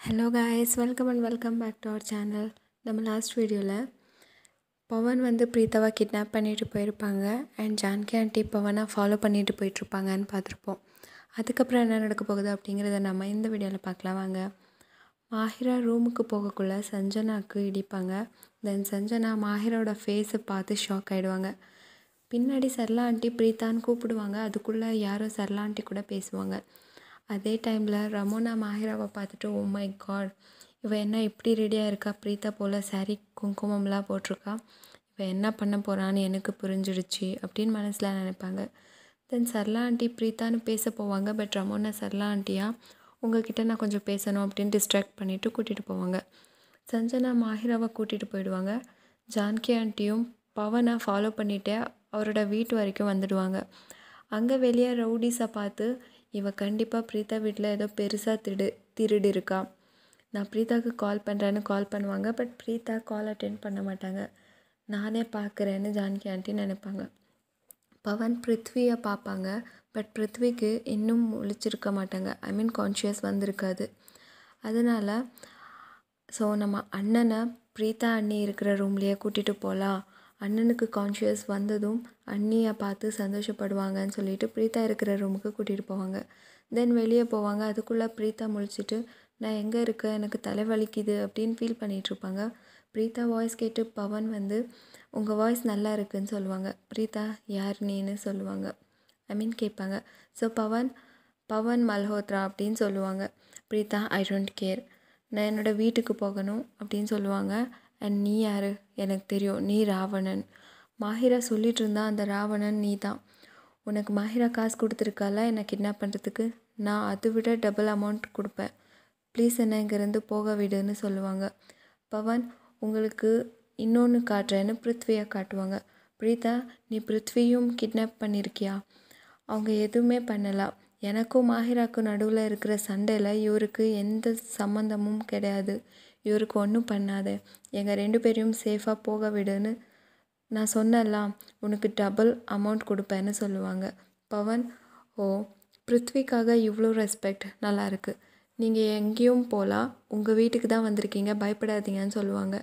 Hello guys, welcome and welcome back to our channel. நம்ம last வீடியோவில் பவன் வந்து பிரீத்தாவை கிட்னாப் பண்ணிட்டு போயிருப்பாங்க அண்ட் ஜான்கி ஆண்டி பவனை ஃபாலோ பண்ணிட்டு போயிட்டுருப்பாங்கன்னு பார்த்துருப்போம். அதுக்கப்புறம் என்ன நடக்க போகுது அப்படிங்கிறத நம்ம இந்த வீடியோவில் பார்க்கலாம் வாங்க. மாஹிரா ரூமுக்கு போகக்குள்ளே சஞ்சனாவுக்கு இடிப்பாங்க. தென் சஞ்சனா மாஹிராவோட ஃபேஸை பார்த்து ஷாக் ஆகிடுவாங்க. பின்னாடி சரளா ஆண்டி பிரீத்தான்னு கூப்பிடுவாங்க. அதுக்குள்ளே யாரும் சரளா ஆண்டி கூட பேசுவாங்க. அதே டைமில் ரமோனா மாஹிராவை பார்த்துட்டு, ஓ மை காட், இவள் என்ன இப்படி ரெடியாக இருக்கா, பிரீத்தா போல் சாரீ குங்குமம்லாம் போட்டிருக்கா, இவள் என்ன பண்ண போகிறான்னு எனக்கு புரிஞ்சிடுச்சு அப்படின்னு மனசில் நினைப்பாங்க. தென் சரளா ஆண்டி பிரீத்தான்னு பேச போவாங்க. பட் ரமோனா சரளா ஆண்டியா உங்ககிட்ட நான் கொஞ்சம் பேசணும் அப்படின்னு டிஸ்ட்ராக்ட் பண்ணிவிட்டு கூட்டிகிட்டு போவாங்க. சஞ்சனா மாஹிராவை கூட்டிகிட்டு போயிடுவாங்க. ஜான்கி ஆண்டியும் பவனை ஃபாலோ பண்ணிவிட்டு அவரோட வீட்டு வரைக்கும் வந்துடுவாங்க. அங்கே வெளியே ரவுடிஸை பார்த்து, இவள் கண்டிப்பாக பிரீத்தா வீட்டில் ஏதோ பெருசாக திருடு இருக்கா, நான் பிரீத்தாவுக்கு கால் பண்ணுறேன்னு கால் பண்ணுவாங்க. பட் பிரீத்தா கால் அட்டென்ட் பண்ண மாட்டாங்க. நானே பார்க்குறேன்னு ஜான்கி ஆண்டி நினைப்பாங்க. பவன் பிருத்வியை பார்ப்பாங்க. பட் பிருத்விக்கு இன்னும் முழிச்சிருக்க மாட்டாங்க, கான்ஷியஸ் வந்திருக்காது. அதனால் நம்ம அண்ணனை பிரீத்தா அண்ணி இருக்கிற ரூம்லேயே கூட்டிகிட்டு போகலாம், அண்ணனுக்கு கான்ஷியஸ் வந்ததும் அண்ணியை பார்த்து சந்தோஷப்படுவாங்கன்னு சொல்லிட்டு பிரீத்தா இருக்கிற ரூமுக்கு கூட்டிகிட்டு போவாங்க. தென் வெளியே போவாங்க. அதுக்குள்ளே பிரீத்தா முழிச்சிட்டு, நான் எங்கே இருக்கேன், எனக்கு தலைவலிக்குது அப்படின்னு ஃபீல் பண்ணிகிட்ருப்பாங்க. பிரீத்தா வாய்ஸ் கேட்டு பவன் வந்து, உங்கள் வாய்ஸ் நல்லா இருக்குதுன்னு சொல்லுவாங்க. பிரீத்தா யார் நீன்னு சொல்லுவாங்க, கேட்பாங்க. ஸோ பவன் மல்ஹோத்ரா அப்படின்னு சொல்லுவாங்க. பிரீத்தா ஐ டோன்ட் கேர், நான் என்னோடய வீட்டுக்கு போகணும் அப்படின்னு சொல்லுவாங்க. அண்ட் நீ யார், எனக்கு தெரியும், நீ ராவணன். மாஹிரா சொல்லிகிட்டு இருந்தா, அந்த ராவணன் நீ தான். உனக்கு மாஹிரா காசு கொடுத்துருக்கால என்னை கிட்னாப் பண்ணுறதுக்கு, நான் அதை விட டபுள் அமௌண்ட் கொடுப்பேன், ப்ளீஸ் என்ன இங்கேருந்து போக விடுன்னு சொல்லுவாங்க. பவன் உங்களுக்கு இன்னொன்று காட்டுறேன்னு பிருத்வியை காட்டுவாங்க. பிரீத்தா, நீ பிருத்வியும் கிட்னாப் பண்ணியிருக்கியா, அவங்க எதுவுமே பண்ணலாம், எனக்கும் மாஹிராவுக்கும் நடுவில் இருக்கிற சண்டையில் இவருக்கு எந்த சம்மந்தமும் கிடையாது, இவருக்கு ஒன்றும் பண்ணாத, எங்கள் 2 பேரையும் சேஃபாக போக விடுன்னு நான் சொன்னலாம், உனக்கு டபுள் அமௌண்ட் கொடுப்பேன்னு சொல்லுவாங்க. பவன், ஓ பிருத்விக்காக இவ்வளோ ரெஸ்பெக்ட், நல்லாயிருக்கு, நீங்கள் எங்கேயும் போகலாம், உங்கள் வீட்டுக்கு தான் வந்திருக்கீங்க, பயப்படாதீங்கன்னு சொல்லுவாங்க.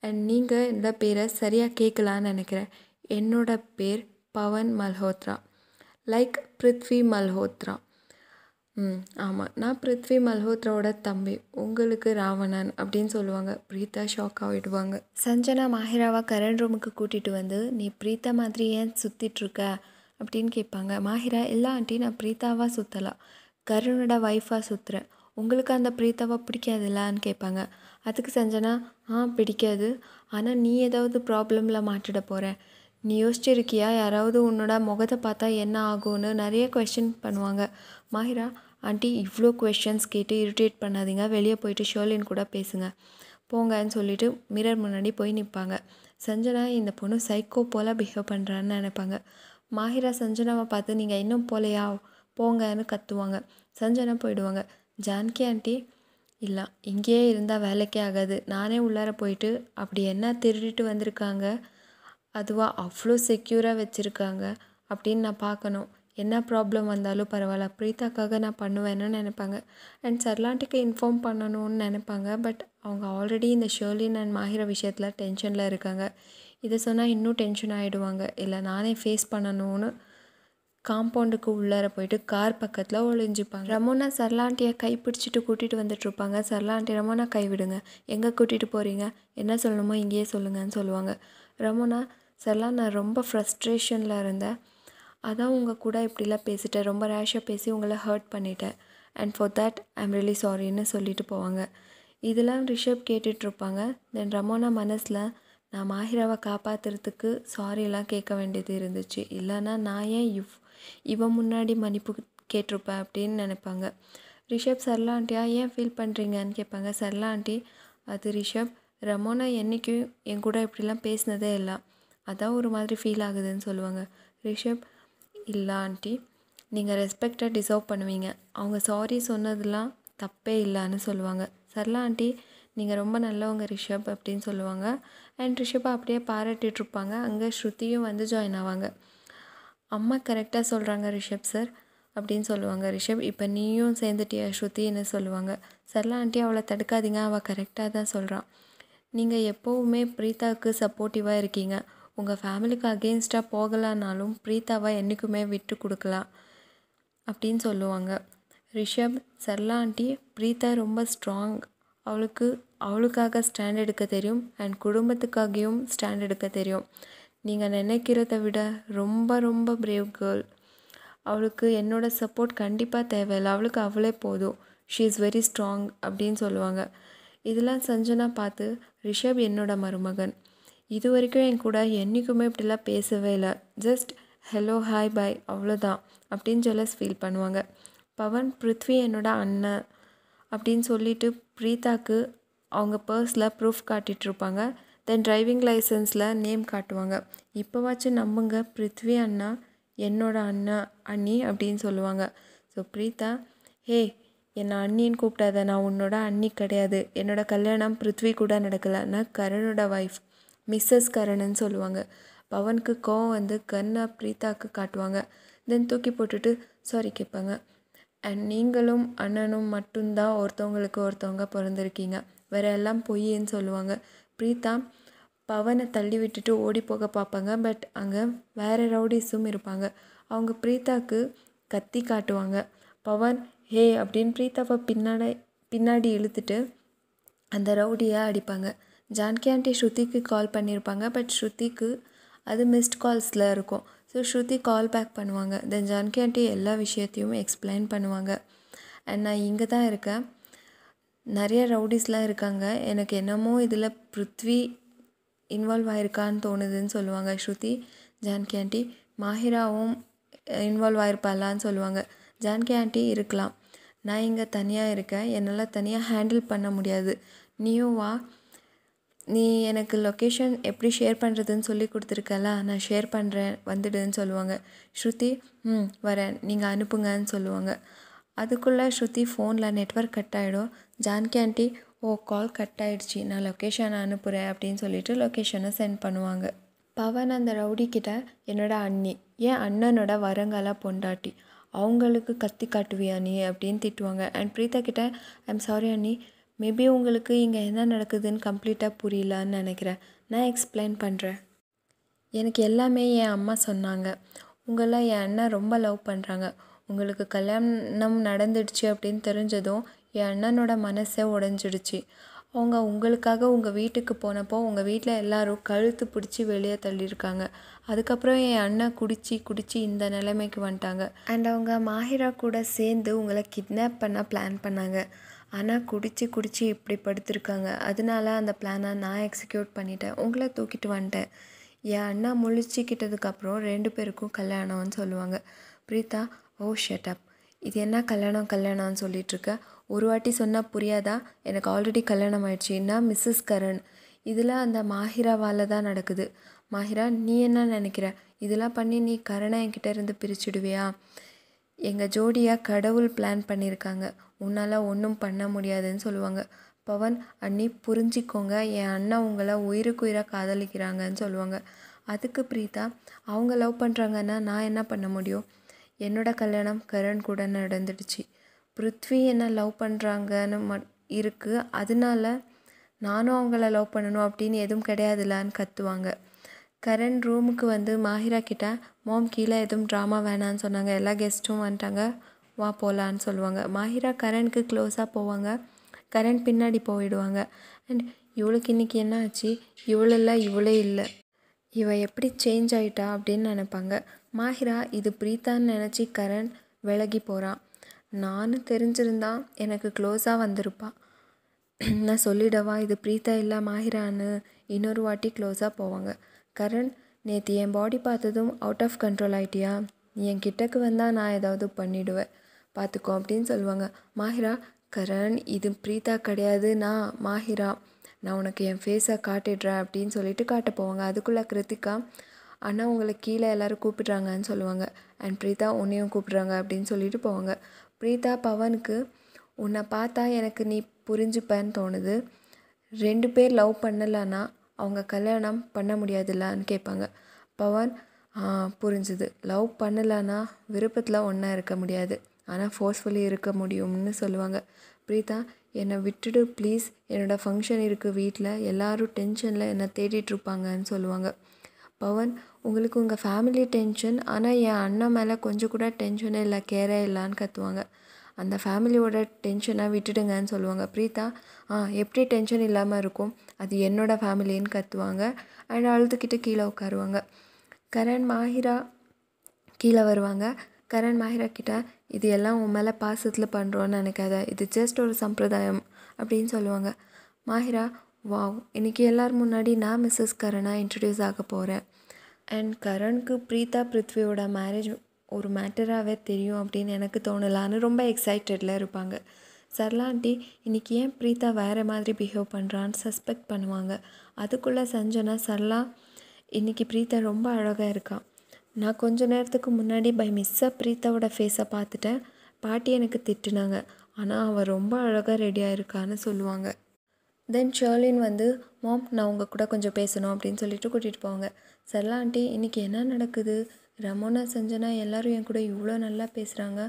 அண்ட் நீங்கள் இந்த பேரை சரியாக கேட்கலான்னு நினைக்கிறேன், என்னோட பேர் பவன் மல்ஹோத்ரா, லைக் பிருத்வி மல்ஹோத்ரா. ஆமாம், நான் பிருத்வி மல்ஹோத்ராவோட தம்பி, உங்களுக்கு ராவணன் அப்படின்னு சொல்லுவாங்க. பிரீத்தா ஷாக் ஆகிடுவாங்க. சஞ்சனா மாஹிராவை கரண் ரூமுக்கு கூட்டிகிட்டு வந்து, நீ பிரீத்தா மாதிரி ஏன் சுற்றிட்டுருக்க அப்படின்னு கேட்பாங்க. மாஹிரா, இல்லை ஆண்டி, நான் பிரீத்தாவாக சுற்றலாம், கருணோட ஒய்ஃபாக சுற்றுறேன், உங்களுக்கு அந்த பிரீத்தாவை பிடிக்காதுல்லான்னு கேட்பாங்க. அதுக்கு சஞ்சனா, பிடிக்காது, ஆனால் நீ ஏதாவது ப்ராப்ளமில் மாட்டிட போகிற, நீ யோசிச்சிருக்கியா, யாராவது உன்னோட முகத்தை பார்த்தா என்ன ஆகும்னு நிறைய கொஸ்டின் பண்ணுவாங்க. மாஹிரா, ஆண்டி இவ்வளோ கொஸ்டின்ஸ் கேட்டு இரிட்டேட் பண்ணாதீங்க, வெளியே போயிட்டு ஷர்லின் கூட பேசுங்க, போங்கன்னு சொல்லிவிட்டு மிரர் முன்னாடி போய் நிற்பாங்க. சஞ்சனா, இந்த பொண்ணு சைக்கோ போல் பிஹேவ் பண்ணுறான்னு நினைப்பாங்க. மாஹிரா சஞ்சனாவை பார்த்து, நீங்கள் இன்னும் போலையா, போங்கன்னு கத்துவாங்க. சஞ்சனா போயிடுவாங்க. ஜான்கி ஆண்டி, இல்லை இங்கேயே இருந்தால் வேலைக்கே ஆகாது, நானே உள்ளார போயிட்டு அப்படி என்ன திருடிட்டு வந்திருக்காங்க, அதுவாக அவ்வளோ செக்யூராக வச்சுருக்காங்க அப்படின்னு நான் பார்க்கணும், என்ன ப்ராப்ளம் வந்தாலும் பரவாயில்ல, பிரீத்தாக்காக நான் பண்ணுவேன்னு நினைப்பாங்க. அண்ட் சர்லாண்டிக்கு இன்ஃபார்ம் பண்ணணும்னு நினைப்பாங்க. பட் அவங்க ஆல்ரெடி இந்த ஷர்லின் அண்ட் மாஹிரா விஷயத்தில் டென்ஷனில் இருக்காங்க. இதை சொன்னால் இன்னும் டென்ஷன் ஆகிடுவாங்க. இல்லை நானே ஃபேஸ் பண்ணணும்னு காம்பவுண்டுக்கு உள்ளார போயிட்டு கார் பக்கத்தில் ஒளிஞ்சிப்பாங்க. ரமோனா சர்லாண்டியை கைப்பிடிச்சிட்டு கூட்டிகிட்டு வந்துட்டுருப்பாங்க. சர்லாண்டி, ரமோனா கை விடுங்க, எங்கே கூட்டிகிட்டு போகிறீங்க, என்ன சொல்லணுமோ இங்கேயே சொல்லுங்கன்னு சொல்லுவாங்க. ரமோனா, சர்லா, நான் ரொம்ப ஃப்ரஸ்ட்ரேஷனில் இருந்தேன், அதான் உங்கள் கூட இப்படிலாம் பேசிட்டேன், ரொம்ப ரேஷாக பேசி உங்களை ஹர்ட் பண்ணிட்டேன், and for that I am really சாரின்னு சொல்லிட்டு போவாங்க. இதெல்லாம் ரிஷப் கேட்டுட்ருப்பாங்க. தென் ரமோனா மனசில், நான் மாஹிராவை காப்பாற்றுறதுக்கு சாரியெல்லாம் கேட்க வேண்டியது இருந்துச்சு, இல்லைன்னா நான் ஏன் இவன் முன்னாடி மன்னிப்பு கேட்டிருப்பேன் அப்படின்னு நினைப்பாங்க. ரிஷப், சரளா ஆண்டியா ஏன் ஃபீல் பண்ணுறீங்கன்னு கேட்பாங்க. சரளா ஆண்டி, அது ரிஷப், ரமோனா என்றைக்கும் என் கூட இப்படிலாம் பேசினதே இல்லை, அதான் ஒரு மாதிரி ஃபீல் ஆகுதுன்னு சொல்லுவாங்க. ரிஷப், இல்லை ஆண்டி, நீங்கள் ரெஸ்பெக்டை டிசர்வ் பண்ணுவீங்க, அவங்க சாரி சொன்னதெல்லாம் தப்பே இல்லைன்னு சொல்லுவாங்க. சரளா ஆண்டி, நீங்கள் ரொம்ப நல்லவங்க ரிஷப் அப்படின்னு சொல்லுவாங்க. அண்ட் ரிஷப்பை அப்படியே பாராட்டிகிட்ருப்பாங்க. அங்கே ஸ்ருதியும் வந்து ஜாயின் ஆவாங்க. அம்மா கரெக்டாக சொல்கிறாங்க ரிஷப் சார், அப்படின்னு சொல்லுவாங்க ரிஷப். இப்போ நீயும் சேர்ந்துட்டியா ஸ்ருதின்னு சொல்லுவாங்க. சரளா ஆண்டி அவளை தடுக்காதீங்க, அவள் கரெக்டாக தான் சொல்கிறான். நீங்கள் எப்போவுமே ப்ரீதாவுக்கு சப்போர்ட்டிவாக இருக்கீங்க. உங்கள் ஃபேமிலிக்கு அகெயின்ஸ்டாக போகலான்னாலும் ப்ரீதாவை என்றைக்குமே விட்டு கொடுக்கலாம் அப்படின்னு சொல்லுவாங்க ரிஷப். சரளா ஆண்டி, ப்ரீதா ரொம்ப ஸ்ட்ராங், அவளுக்காக ஸ்டாண்ட் எடுக்க தெரியும் அண்ட் குடும்பத்துக்காகவும் ஸ்டாண்ட் எடுக்க தெரியும். நீங்கள் நினைக்கிறத விட ரொம்ப ரொம்ப பிரேவ் கேர்ள். அவளுக்கு என்னோடய சப்போர்ட் கண்டிப்பாக தேவையில்லை, அவளுக்கு அவளே போதும். ஷீ இஸ் வெரி ஸ்ட்ராங் அப்படின்னு சொல்லுவாங்க. இதெல்லாம் சஞ்சனா பார்த்து, ரிஷப் என்னோட மருமகன், இது வரைக்கும் என் கூட என்றைக்குமே இப்படிலாம் பேசவே இல்லை, ஜஸ்ட் ஹலோ ஹாய் பாய் அவ்வளோதான் அப்படின்னு சொல்ல ஃபீல் பண்ணுவாங்க. பவன், பிருத்வி என்னோட அண்ணன் அப்படின்னு சொல்லிட்டு ப்ரீதாக்கு அவங்க பர்ஸில் ப்ரூஃப் காட்டிகிட்ருப்பாங்க. தென் டிரைவிங் லைசன்ஸில் நேம் காட்டுவாங்க. இப்போவாச்சும் நம்புங்க, பிருத்வி அண்ணா என்னோட அண்ணா அண்ணி அப்படின்னு சொல்லுவாங்க. ஸோ ப்ரீதா, ஹே என்னை அண்ணின்னு கூப்பிட்டாத, நான் உன்னோட அண்ணி கிடையாது, என்னோட கல்யாணம் பிருத்வி கூட நடக்கலை, நான் கரணோட ஒய்ஃப், மிஸ்ஸஸ் கரணுன்னு சொல்லுவாங்க. பவனுக்கு கோவம் வந்து கண்ணை ப்ரீதாவுக்கு காட்டுவாங்க. தென் தூக்கி போட்டுட்டு சாரி கேட்பாங்க. அண்ட் நீங்களும் அண்ணனும் மட்டும்தான் ஒருத்தவங்க பிறந்திருக்கீங்க, வேற எல்லாம் பொய்ன்னு சொல்லுவாங்க. ப்ரீதா பவனை தள்ளி விட்டுட்டு ஓடி போக பார்ப்பாங்க. பட் அங்கே வேறு ரவுடிஸும் இருப்பாங்க. அவங்க ப்ரீதாவுக்கு கத்தி காட்டுவாங்க. பவன் ஹே அப்படின்னு ப்ரீதாவை பின்னாடி இழுத்துட்டு அந்த ரவுடியை அடிப்பாங்க. ஜான்கி ஆண்டி ஸ்ருதிக்கு கால் பண்ணியிருப்பாங்க. பட் ஸ்ருதிக்கு அது மிஸ்ட் கால்ஸில் இருக்கும். ஸோ ஸ்ருதி கால் பேக் பண்ணுவாங்க. தென் ஜான்கி ஆண்டி எல்லா விஷயத்தையும் எக்ஸ்பிளைன் பண்ணுவாங்க. அண்ட் நான் இங்கே தான் இருக்கேன், நிறைய ரவுடிஸ்லாம் இருக்காங்க, எனக்கு என்னமோ இதில் பிருத்வி இன்வால்வ் ஆகிருக்கான்னு தோணுதுன்னு சொல்லுவாங்க ஸ்ருதி. ஜான்கி ஆண்டி, மாஹிராவும் இன்வால்வ் ஆகிருப்பாளான்னு சொல்லுவாங்க. ஜான்கி ஆண்டி, இருக்கலாம், நான் இங்கே தனியாக இருக்கேன், என்னால் தனியாக ஹேண்டில் பண்ண முடியாது, நீயும் வா, நீ எனக்கு லொக்கேஷன் எப்படி ஷேர் பண்ணுறதுன்னு சொல்லி கொடுத்துருக்கல, நான் ஷேர் பண்ணுறேன் வந்துடுன்னு சொல்லுவாங்க. ஸ்ருதி, வரேன், நீங்கள் அனுப்புங்கன்னு சொல்லுவாங்க. அதுக்குள்ளே ஸ்ருதி ஃபோனில் நெட்வொர்க் கட் ஆகிடும். ஜான்கி ஆண்டி, ஓ கால் கட் ஆகிடுச்சி, நான் லொக்கேஷனை அனுப்புகிறேன் அப்படின்னு சொல்லிட்டு லொக்கேஷனை சென்ட் பண்ணுவாங்க. பவன் அந்த ரவுடி கிட்ட, என்னோட அண்ணி, ஏன் அண்ணனோட வருங்கால பொண்டாட்டி, அவங்களுக்கு கத்தி காட்டுவியா நீ அப்படின்னு திட்டுவாங்க. அண்ட் ப்ரீதா கிட்ட, ஐம் சாரி அண்ணி, மேபி உங்களுக்கு இங்கே என்ன நடக்குதுன்னு கம்ப்ளீட்டாக புரியலன்னு நினைக்கிறேன், நான் எக்ஸ்பிளைன் பண்ணுறேன். எனக்கு எல்லாமே என் அம்மா சொன்னாங்க, உங்களை என் அண்ணன் ரொம்ப லவ் பண்ணுறாங்க, உங்களுக்கு கல்யாணம் நடந்துடுச்சு அப்படின்னு தெரிஞ்சதும் என் அண்ணனோட மனசே உடஞ்சிடுச்சு. அவங்க உங்களுக்காக உங்கள் வீட்டுக்கு போனப்போ உங்கள் வீட்டில் எல்லோரும் கழுத்து பிடிச்சி வெளியே தள்ளியிருக்காங்க. அதுக்கப்புறம் என் அண்ணன் குடிச்சு இந்த நிலைமைக்கு வந்துட்டாங்க. அண்ட் அவங்க மாஹிரா கூட சேர்ந்து உங்களை கிட்னாப் பண்ண பிளான் பண்ணாங்க. ஆனால் குடிச்சு இப்படி படுத்திருக்காங்க. அதனால அந்த பிளானை நான் எக்ஸிக்யூட் பண்ணிட்டேன், உங்களை தூக்கிட்டு வந்துட்டேன். என் அண்ணா முழிச்சிக்கிட்டதுக்கப்புறம் 2 பேருக்கும் கல்யாணம்னு சொல்லுவாங்க. ப்ரீதா, ஓ ஷட்டப், இது என்ன கல்யாணம்னு சொல்லிகிட்ருக்க, ஒரு வாட்டி சொன்னால் புரியாதா, எனக்கு ஆல்ரெடி கல்யாணம் ஆயிடுச்சு, நான் மிஸ்ஸஸ் கரண், இதில் அந்த மாஹிராவால் தான் நடக்குது. மாஹிரா, நீ என்ன நினைக்கிற, இதெல்லாம் பண்ணி நீ கரணை என்கிட்ட இருந்து பிரிச்சுடுவியா, எங்கள் ஜோடியாக கடவுள் பிளான் பண்ணியிருக்காங்க, உன்னால் ஒன்றும் பண்ண முடியாதுன்னு சொல்லுவாங்க. பவன், அண்ணி புரிஞ்சிக்கோங்க, என் அண்ணா உங்களை உயிருக்கு உயிராக காதலிக்கிறாங்கன்னு சொல்லுவாங்க. அதுக்கு ப்ரீதா, அவங்க லவ் பண்ணுறாங்கன்னா நான் என்ன பண்ண முடியும், என்னோட கல்யாணம் கரண் கூட நடந்துடுச்சு, பிருத்வி என்ன லவ் பண்ணுறாங்கன்னு இருக்குது, அதனால நானும் அவங்கள லவ் பண்ணணும் அப்படின்னு எதுவும் கிடையாதுலான்னு கத்துவாங்க. கரண் ரூமுக்கு வந்து மாஹிரா கிட்ட, மாம் கீழே எதுவும் ட்ராமா வேணான்னு சொன்னாங்க, எல்லா கெஸ்ட்டும் வந்துட்டாங்க, வா போகலான்னு சொல்லுவாங்க. மாஹிரா கரணுக்கு க்ளோஸாக போவாங்க. கரண் பின்னாடி போயிடுவாங்க. அண்ட் இவளுக்கு இன்றைக்கி என்ன ஆச்சு, இவளே இல்லை, இவ எப்படி சேஞ்ச் ஆகிட்டா அப்படின்னு நினைப்பாங்க. மாஹிரா இது ப்ரீத்தான்னு நினச்சி கரண் விலகி போகிறான். நானும் தெரிஞ்சிருந்தா எனக்கு க்ளோஸாக வந்திருப்பா, நான் சொல்லிடவா இது ப்ரீத்தா இல்லை மாஹிரான்னு. இன்னொரு வாட்டி க்ளோஸாக போவாங்க. கரண், நேற்று என் பாடி பார்த்ததும் அவுட் ஆஃப் கண்ட்ரோல் ஆகிட்டியா, நீ என் கிட்டக்கு வந்தால் நான் ஏதாவது பண்ணிவிடுவேன் பார்த்துக்கோ அப்படின்னு சொல்லுவாங்க. மாஹிரா, கரண் இது ப்ரீத்தா கிடையாது, நான் மாஹிரா, நான் உனக்கு என் ஃபேஸை காட்டிடுறேன் அப்படின்னு சொல்லிட்டு காட்ட போவாங்க. அதுக்குள்ளே கிருத்திகா, அண்ணா உங்களை கீழே எல்லோரும் கூப்பிடுறாங்கன்னு சொல்லுவாங்க. அண்ட் ப்ரீத்தா உன்னையும் கூப்பிட்றாங்க அப்படின்னு சொல்லிட்டு போவாங்க. ப்ரீத்தா பவனுக்கு, உன்னை பார்த்தா எனக்கு நீ புரிஞ்சுப்பேன்னு தோணுது, 2 பேர் லவ் பண்ணலான்னா அவங்க கல்யாணம் பண்ண முடியாதுல்லான்னு கேட்பாங்க. பவன், புரிஞ்சுது. லவ் பண்ணலன்னா விருப்பத்தில் ஒன்றா இருக்க முடியாது, ஆனால் ஃபோர்ஸ்ஃபுல்லி இருக்க முடியும்னு சொல்லுவாங்க. பிரீதா, என்னை விட்டுடு ப்ளீஸ், என்னோடய ஃபங்க்ஷன் இருக்குது வீட்டில், எல்லோரும் டென்ஷனில் என்னை தேடிட்டுருப்பாங்கன்னு சொல்லுவாங்க. பவன், உங்களுக்கு உங்கள் ஃபேமிலி டென்ஷன், ஆனால் என் அண்ணன் மேலே கொஞ்சம் கூட டென்ஷனே இல்லை, கேரே இல்லைன்னு கற்றுவாங்க. அந்த ஃபேமிலியோட டென்ஷனை விட்டுடுங்கன்னு சொல்லுவாங்க. பிரீதா, எப்படி டென்ஷன் இல்லாமல் இருக்கும், அது என்னோடய ஃபேமிலின்னு கற்றுவாங்க. அண்ட் அழுதுகிட்டு கீழே உட்காருவாங்க. கரண் மாஹிரா கீழே வருவாங்க. கரண் மாஹிரா கிட்ட, இது எல்லாம் உன் மேலே பாசத்தில் பண்ணுறோன்னு நினைக்காத, இது ஜஸ்ட் ஒரு சம்பிரதாயம் அப்படின்னு சொல்லுவாங்க. மாஹிரா, வாவ், இன்றைக்கி எல்லோரும் முன்னாடி நான் மிஸ்ஸஸ் கரனாக இன்ட்ரடியூஸ் ஆக போகிறேன். அண்ட் கரனுக்கு பிரீதா பிருத்வியோட மேரேஜ் ஒரு மேட்டராகவே தெரியும் அப்படின்னு எனக்கு தோணலான்னு ரொம்ப எக்ஸைட்டடில் இருப்பாங்க. சரளா ஆண்டி இன்றைக்கி ஏன் பிரீதா வேறு மாதிரி பிஹேவ் பண்ணுறான்னு சஸ்பெக்ட் பண்ணுவாங்க. அதுக்குள்ளே சஞ்சனா, சரளா இன்றைக்கி பிரீதா ரொம்ப அழகாக இருக்கான், நான் கொஞ்ச நேரத்துக்கு முன்னாடி பை மிஸ்ஸாக பிரீத்தாவோட ஃபேஸை பார்த்துட்டேன், பாட்டி எனக்கு திட்டுனாங்க, ஆனால் அவள் ரொம்ப அழகாக ரெடியாக இருக்கான்னு சொல்லுவாங்க. தென் ஷர்லின் வந்து, மாம் நான் உங்கள் கூட கொஞ்சம் பேசணும் அப்படின்னு சொல்லிட்டு கூட்டிகிட்டு போவாங்க. சரளா ஆண்டி இன்றைக்கி என்ன நடக்குது, ரமோனா சஞ்சனா எல்லோரும் என் கூட இவ்வளோ நல்லா பேசுகிறாங்க,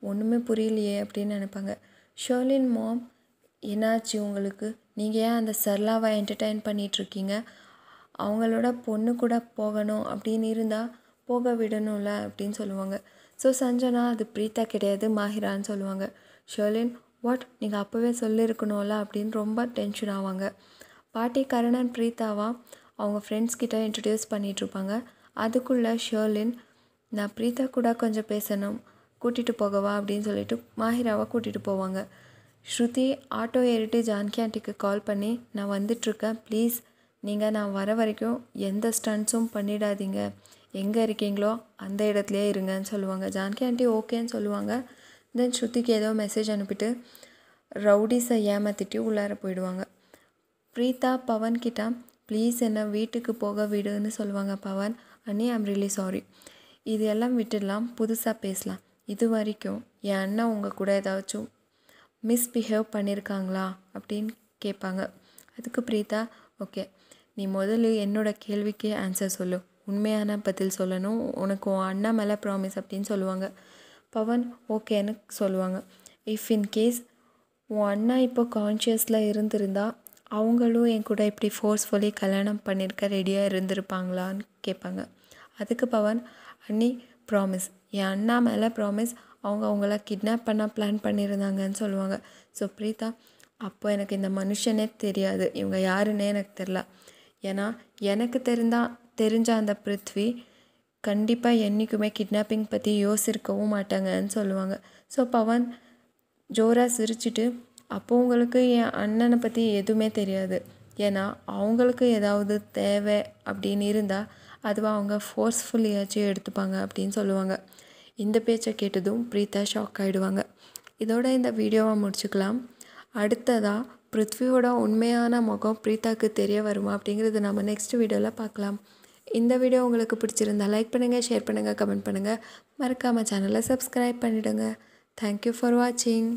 ஒன்றுமே புரியலையே அப்படின்னு நினைப்பாங்க. ஷர்லின், மாம் என்னாச்சு உங்களுக்கு, நீங்கள் ஏன் அந்த சரளாவை என்டர்டெயின் பண்ணிகிட்ருக்கீங்க, அவங்களோட பொண்ணு கூட போகணும் அப்படின்னு இருந்தால் போக விடணும்ல அப்படின்னு சொல்லுவாங்க. ஸோ சஞ்சனா, அது பிரீதா கிடையாது மாஹிரான்னு சொல்லுவாங்க. ஷர்லின், வாட், நீங்கள் அப்போவே சொல்லியிருக்கணும்ல அப்படின்னு ரொம்ப டென்ஷன் ஆவாங்க. பாட்டி கரணன் பிரீத்தாவா அவங்க ஃப்ரெண்ட்ஸ் கிட்ட இன்ட்ரடியூஸ் பண்ணிகிட்ருப்பாங்க. அதுக்குள்ளே ஷர்லின், நான் பிரீத்தா கூட கொஞ்சம் பேசணும், கூட்டிகிட்டு போகவா அப்படின்னு சொல்லிட்டு மாஹிராவை கூட்டிகிட்டு போவாங்க. ஸ்ருதி ஆட்டோ ஏறிட்டு ஜான்கி ஆண்டிக்கு கால் பண்ணி, நான் வந்துட்டுருக்கேன், ப்ளீஸ் நீங்கள் நான் வர வரைக்கும் எந்த ஸ்டண்ட்ஸும் பண்ணிடாதீங்க, எங்கே இருக்கீங்களோ அந்த இடத்துலையே இருங்கன்னு சொல்லுவாங்க. ஜான்கி ஆண்டி ஓகேன்னு சொல்லுவாங்க. தென் ஸ்ருதிக்கு ஏதோ மெசேஜ் அனுப்பிட்டு ரவுடிஸை ஏமாற்றிட்டு உள்ளார போயிடுவாங்க. பிரீதா பவன்கிட்ட, ப்ளீஸ் என்னை வீட்டுக்கு போக விடுன்னு சொல்லுவாங்க. பவன், அண்ணி ஐம் ரியலி சாரி, இது எல்லாம் விட்டுடலாம், புதுசாக பேசலாம். இது வரைக்கும் என் அண்ணன் உங்கள் கூட ஏதாச்சும் மிஸ்பிஹேவ் பண்ணியிருக்காங்களா அப்படின்னு கேட்பாங்க. அதுக்கு பிரீதா, ஓகே நீ முதல்ல என்னோடய கேள்விக்கு ஆன்சர் சொல்லு, உண்மையான பதில் சொல்லணும், உனக்கு உன் அண்ணா மேலே ப்ராமிஸ் அப்படின்னு சொல்லுவாங்க. பவன் ஓகேன்னு சொல்லுவாங்க. இஃப் இன் கேஸ் உன் அண்ணா இப்போ கான்ஷியஸில் இருந்திருந்தா அவங்களும் என் கூட இப்படி ஃபோர்ஸ்ஃபுல்லி கல்யாணம் பண்ணியிருக்க ரெடியாக இருந்திருப்பாங்களான்னு கேட்பாங்க. அதுக்கு பவன், அண்ணி ப்ராமிஸ், என் அண்ணா மேலே ப்ராமிஸ், அவங்க அவங்கள கிட்னாப் பண்ண பிளான் பண்ணியிருந்தாங்கன்னு சொல்லுவாங்க. ஸோ பிரீதா, அப்போ எனக்கு இந்த மனுஷனே தெரியாது, இவங்க யாருன்னே எனக்கு தெரில, ஏன்னா எனக்கு தெரிஞ்ச அந்த பிருத்வி கண்டிப்பாக என்றைக்குமே கிட்னாப்பிங் பற்றி யோசிச்சிருக்கவும் மாட்டாங்கன்னு சொல்லுவாங்க. ஸோ பவன் ஜோராக சிரிச்சிட்டு, அப்போ உங்களுக்கு என் அண்ணனை பற்றி எதுவுமே தெரியாது, ஏன்னா அவங்களுக்கு ஏதாவது தேவை அப்படின்னு இருந்தால் அதுவாக அவங்க ஃபோர்ஸ்ஃபுல்லியாச்சும் எடுத்துப்பாங்க அப்படின்னு சொல்லுவாங்க. இந்த பேச்சை கேட்டதும் பிரீதா ஷாக் ஆகிடுவாங்க. இதோட இந்த வீடியோவை முடிச்சுக்கலாம். அடுத்ததாக பிருத்வியோட உண்மையான முகம் பிரீதாவுக்கு தெரிய வருமா அப்படிங்கிறது நம்ம நெக்ஸ்ட் வீடியோவில் பார்க்கலாம். இந்த வீடியோ உங்களுக்கு பிடிச்சிருந்தா லைக் பண்ணுங்கள், ஷேர் பண்ணுங்கள், கமெண்ட் பண்ணுங்கள், மறக்காமல் சேனலை சப்ஸ்கிரைப் பண்ணிவிடுங்க. தேங்க்யூ ஃபார் வாட்சிங்.